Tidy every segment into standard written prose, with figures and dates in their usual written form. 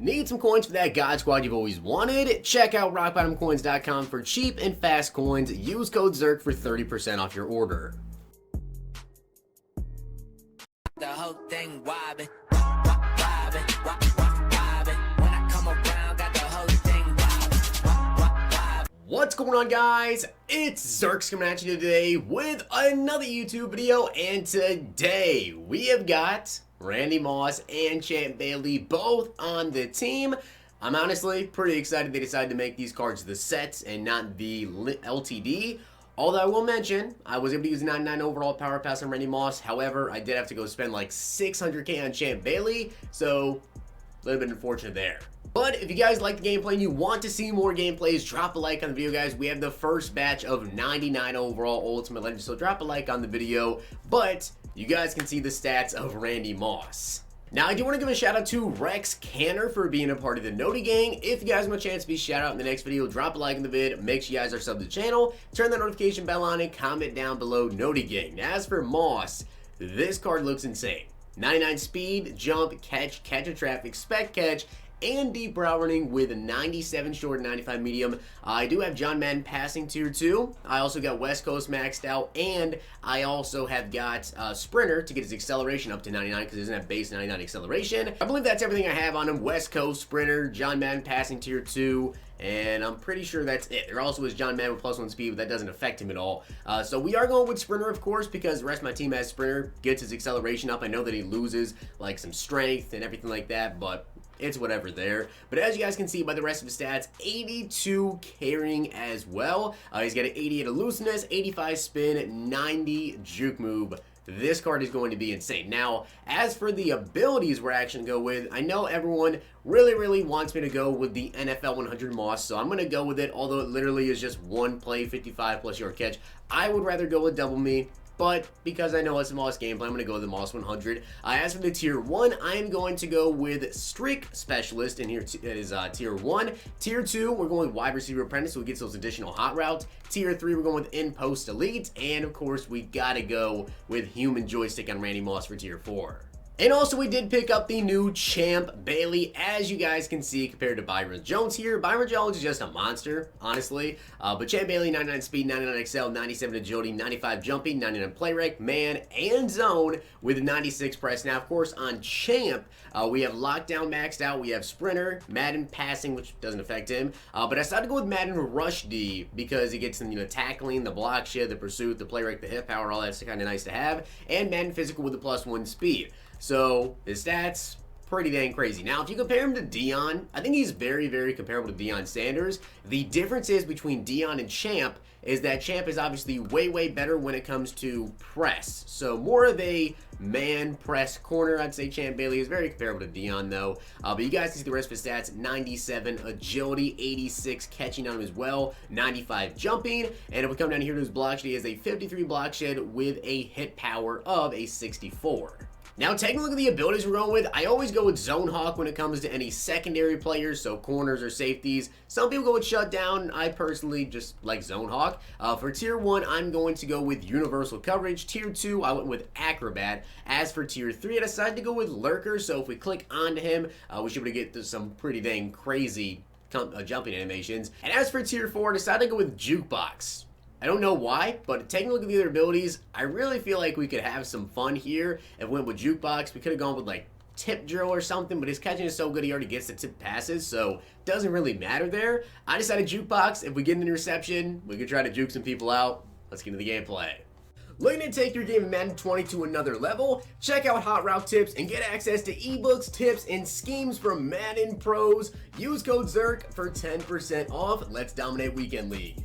Need some coins for that God Squad you've always wanted? Check out rockbottomcoins.com for cheap and fast coins. Use code ZIRK for 30% off your order. The whole thing wobbin', wobbin', wobbin'. When I come around, got the whole thing wobbin'. What's going on, guys? It's Zirksee coming at you today with another YouTube video, and today we have got Randy Moss and Champ Bailey both on the team. I'm honestly pretty excited they decided to make these cards the sets and not the LTD. Although I will mention, I was able to use 99 overall power pass on Randy Moss. However, I did have to go spend like 600k on Champ Bailey, so a little bit unfortunate there. But if you guys like the gameplay and you want to see more gameplays, drop a like on the video, guys. We have the first batch of 99 overall Ultimate Legends, so drop a like on the video. But you guys can see the stats of Randy Moss. Now, I do want to give a shout out to Rex Canner for being a part of the Noti Gang. If you guys want a chance to be shout out in the next video, drop a like in the vid, make sure you guys are subbed to the channel, turn that notification bell on, and comment down below Noti Gang. Now, as for Moss, this card looks insane. 99 speed, jump, catch, catch a trap, expect catch, and deep route running with a 97 short, 95 medium. I do have John Madden passing tier 2. I also got West Coast maxed out, and I also have got Sprinter to get his acceleration up to 99 because he doesn't have base 99 acceleration. I believe that's everything I have on him. West Coast, Sprinter, John Madden passing tier 2, and I'm pretty sure that's it. There also is John Madden with +1 speed, but that doesn't affect him at all. So we are going with Sprinter, of course, because the rest of my team has Sprinter, gets his acceleration up. I know that he loses like some strength and everything like that, but it's whatever there. But as you guys can see by the rest of his stats, 82 carrying as well. He's got an 88 elusiveness, 85 spin, 90 juke move. This card is going to be insane. Now, as for the abilities we're actually going to go with, I know everyone really wants me to go with the NFL 100 Moss, so I'm going to go with it, although it literally is just one play, 55 plus yard catch. I would rather go with double me, but because I know it's a Moss gameplay, I'm going to go with the Moss 100. As for the tier 1, I am going to go with Streak Specialist, and here it is tier 1. Tier 2, we're going with Wide Receiver Apprentice, so we get those additional hot routes. Tier 3, we're going with In Post Elite, and of course, we got to go with Human Joystick on Randy Moss for tier 4. And also, we did pick up the new Champ Bailey, as you guys can see, compared to Byron Jones here. Byron Jones is just a monster, honestly. But Champ Bailey, 99 speed, 99 XL, 97 agility, 95 jumping, 99 play rec, man, and zone with 96 press. Now, of course, on Champ, we have Lockdown maxed out. We have Sprinter, Madden passing, which doesn't affect him. But I decided to go with Madden Rush D because he gets them, tackling, the block shed, the pursuit, the play rec, the hit power, all that's kind of nice to have. And Madden Physical with the +1 speed. So, his stats, pretty dang crazy. Now, if you compare him to Dion, I think he's very comparable to Deion Sanders. The difference is between Dion and Champ is that Champ is obviously way better when it comes to press. So, more of a man press corner. I'd say Champ Bailey is very comparable to Dion, though. But you guys can see the rest of his stats. 97 agility, 86 catching on him as well, 95 jumping. And if we come down here to his block shed, he has a 53 block shed with a hit power of a 64. Now, taking a look at the abilities we're going with, I always go with Zone Hawk when it comes to any secondary players, so corners or safeties. Some people go with Shutdown. I personally just like Zone Hawk. For Tier 1, I'm going to go with Universal Coverage. Tier 2, I went with Acrobat. As for Tier 3, I decided to go with Lurker, so if we click onto him, we should be able to get some pretty dang crazy jumping animations. And as for Tier 4, I decided to go with Jukebox. I don't know why, but taking a look at the other abilities, I really feel like we could have some fun here. If we went with Jukebox, we could have gone with like Tip Drill or something, but his catching is so good he already gets the tip passes, so it doesn't really matter there. I decided Jukebox. If we get an interception, we could try to juke some people out. Let's get into the gameplay. Looking to take your game of Madden 20 to another level? Check out Hot Route Tips and get access to ebooks, tips, and schemes from Madden pros. Use code ZIRK for 10% off. Let's dominate Weekend League.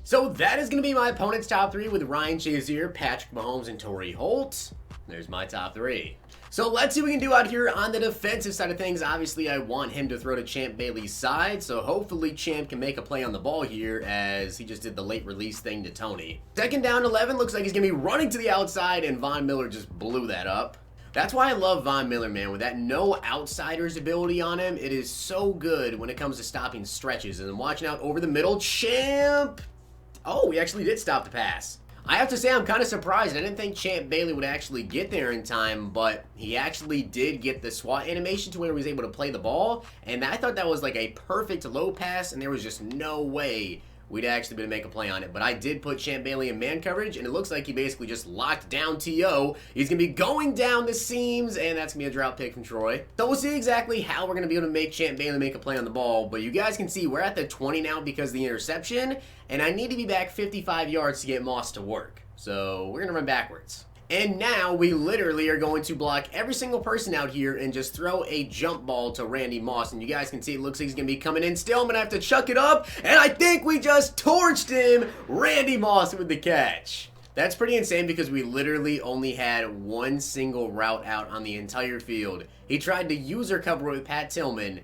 So that is going to be my opponent's top 3 with Ryan Shazier, Patrick Mahomes, and Torrey Holt. There's my top 3. So let's see what we can do out here on the defensive side of things. Obviously, I want him to throw to Champ Bailey's side, so hopefully Champ can make a play on the ball here as he just did the late release thing to Tony. Second down 11, looks like he's going to be running to the outside, and Von Miller just blew that up. That's why I love Von Miller, man. With that no outsiders ability on him, it is so good when it comes to stopping stretches. And then watching out over the middle, Champ! Oh, we actually did stop the pass. I have to say I'm kind of surprised. I didn't think Champ Bailey would actually get there in time, but he actually did get the SWAT animation to where he was able to play the ball, and I thought that was like a perfect low pass, and there was just no way we'd actually be able to make a play on it. But I did put Champ Bailey in man coverage, and it looks like he basically just locked down T.O. He's going to be going down the seams, and that's going to be a drought pick from Troy. So we'll see exactly how we're going to be able to make Champ Bailey make a play on the ball. But you guys can see we're at the 20 now because of the interception, and I need to be back 55 yards to get Moss to work. So we're going to run backwards. And now we literally are going to block every single person out here and just throw a jump ball to Randy Moss. And you guys can see it looks like he's going to be coming in still. I'm going to have to chuck it up. And I think we just torched him. Randy Moss with the catch. That's pretty insane because we literally only had one single route out on the entire field. He tried to user cover with Pat Tillman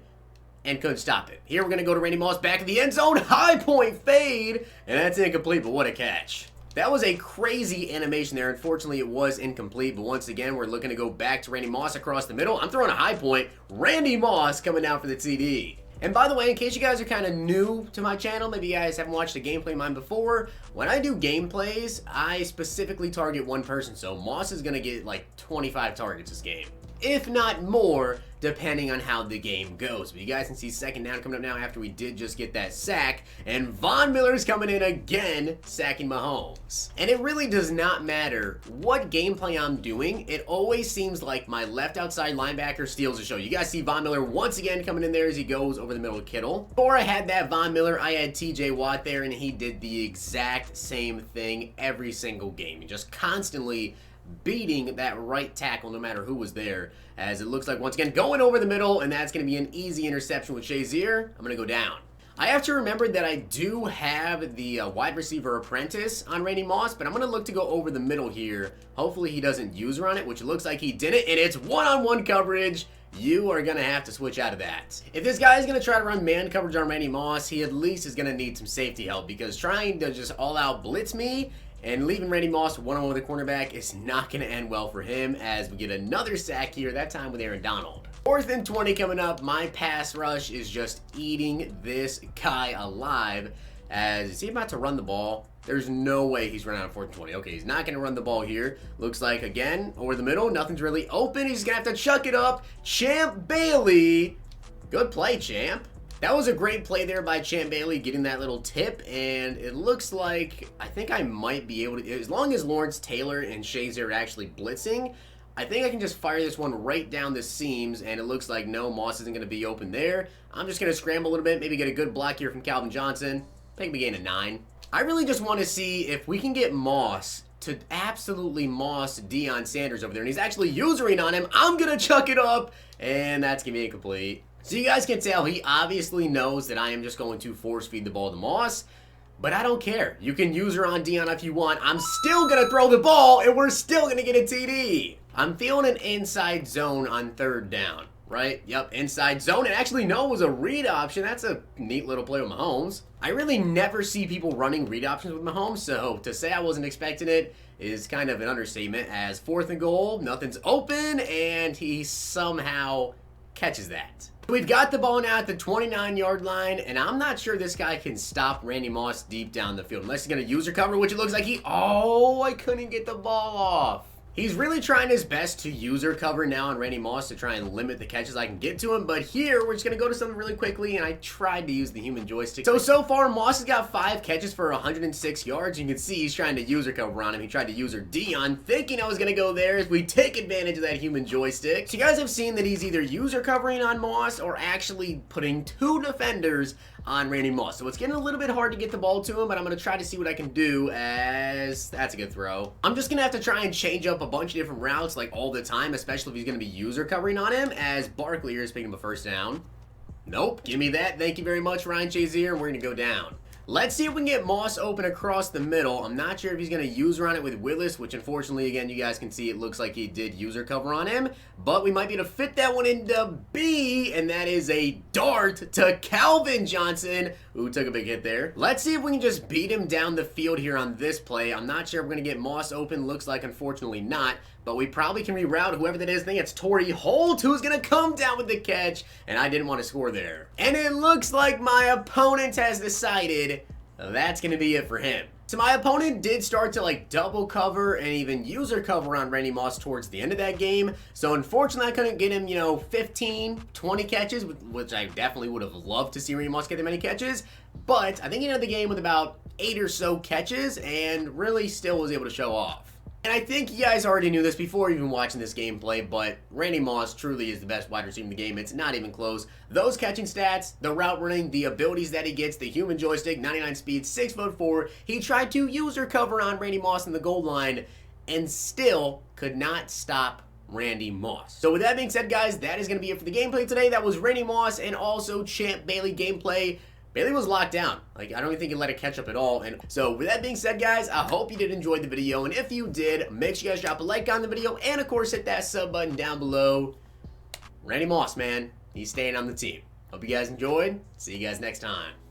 and couldn't stop it. Here we're going to go to Randy Moss back in the end zone. High point fade. And that's incomplete, but what a catch. That was a crazy animation there. Unfortunately, it was incomplete, but once again, we're looking to go back to Randy Moss across the middle. I'm throwing a high point. Randy Moss coming down for the TD. And by the way, in case you guys are kind of new to my channel, maybe you guys haven't watched a gameplay of mine before, when I do gameplays, I specifically target one person. So Moss is going to get like 25 targets this game, if not more, depending on how the game goes. But you guys can see second down coming up now after we did just get that sack. And Von Miller's coming in again, sacking Mahomes. And it really does not matter what gameplay I'm doing. It always seems like my left outside linebacker steals the show. You guys see Von Miller once again coming in there as he goes over the middle of Kittle. Before I had that Von Miller, I had TJ Watt there, and he did the exact same thing every single game. He just constantly beating that right tackle no matter who was there, as it looks like once again going over the middle, and that's going to be an easy interception with Shazier. I'm going to go down. I have to remember that I do have the wide receiver apprentice on Randy Moss, but I'm going to look to go over the middle here. Hopefully he doesn't user on it, which it looks like he didn't, and it's one-on-one coverage. You are going to have to switch out of that. If this guy is going to try to run man coverage on Randy Moss, he at least is going to need some safety help, because trying to just all-out blitz me and leaving Randy Moss one-on-one with the cornerback is not going to end well for him, as we get another sack here, that time with Aaron Donald. 4th and 20 coming up. My pass rush is just eating this guy alive. As is he about to run the ball? There's no way he's running out of 4th and 20. Okay, he's not going to run the ball here. Looks like, again, over the middle, nothing's really open. He's going to have to chuck it up. Champ Bailey. Good play, Champ. That was a great play there by Champ Bailey, getting that little tip, and it looks like I think I might be able to, as long as Lawrence Taylor and Shazier are actually blitzing, I think I can just fire this one right down the seams, and it looks like no, Moss isn't going to be open there. I'm just going to scramble a little bit, maybe get a good block here from Calvin Johnson. Pick me gain of 9. I really just want to see if we can get Moss to absolutely Moss Deion Sanders over there, and he's actually usering on him. I'm going to chuck it up, and that's going to be incomplete. So you guys can tell he obviously knows that I am just going to force feed the ball to Moss, but I don't care. You can use her on Deion if you want. I'm still going to throw the ball, and we're still going to get a TD. I'm feeling an inside zone on 3rd down, right? Yep, inside zone. And actually, no, it was a read option. That's a neat little play with Mahomes. I really never see people running read options with Mahomes, so to say I wasn't expecting it is kind of an understatement, as 4th and goal, nothing's open, and he somehow catches that. We've got the ball now at the 29-yard line, and I'm not sure this guy can stop Randy Moss deep down the field, unless he's going to user cover, which it looks like he... Oh, I couldn't get the ball off. He's really trying his best to user cover now on Randy Moss to try and limit the catches I can get to him, but here we're just going to go to something really quickly, and I tried to use the human joystick. So far, Moss has got 5 catches for 106 yards. You can see he's trying to user cover on him. He tried to user Deion, thinking I was going to go there as we take advantage of that human joystick. So you guys have seen that he's either user covering on Moss or actually putting 2 defenders on Randy Moss. So it's getting a little bit hard to get the ball to him, but I'm going to try to see what I can do, as that's a good throw. I'm just going to have to try and change up a bunch of different routes like all the time, especially if he's going to be user covering on him, as Barkley here is picking up a 1st down. Nope, give me that. Thank you very much, Ryan Shazier, and we're going to go down. Let's see if we can get Moss open across the middle. I'm not sure if he's going to user on it with Willis, which unfortunately, again, you guys can see it looks like he did user cover on him. But we might be able to fit that one into B, and that is a dart to Calvin Johnson, who took a big hit there. Let's see if we can just beat him down the field here on this play. I'm not sure if we're going to get Moss open. Looks like, unfortunately, not. But we probably can reroute whoever that is. I think it's Torrey Holt who's going to come down with the catch. And I didn't want to score there. And it looks like my opponent has decided that's going to be it for him. So my opponent did start to like double cover and even user cover on Randy Moss towards the end of that game. So unfortunately I couldn't get him, 15, 20 catches, which I definitely would have loved to see Randy Moss get that many catches. But I think he ended the game with about 8 or so catches and really still was able to show off. And I think you guys already knew this before even watching this gameplay, but Randy Moss truly is the best wide receiver in the game. It's not even close. Those catching stats, the route running, the abilities that he gets, the human joystick, 99 speed, 6'4", he tried to user cover on Randy Moss in the goal line and still could not stop Randy Moss. So with that being said, guys, that is going to be it for the gameplay today. That was Randy Moss and also Champ Bailey gameplay. Bailey was locked down. I don't even think he let it catch up at all. And so with that being said, guys, I hope you did enjoy the video. And if you did, make sure you guys drop a like on the video. And of course, hit that sub button down below. Randy Moss, man, he's staying on the team. Hope you guys enjoyed. See you guys next time.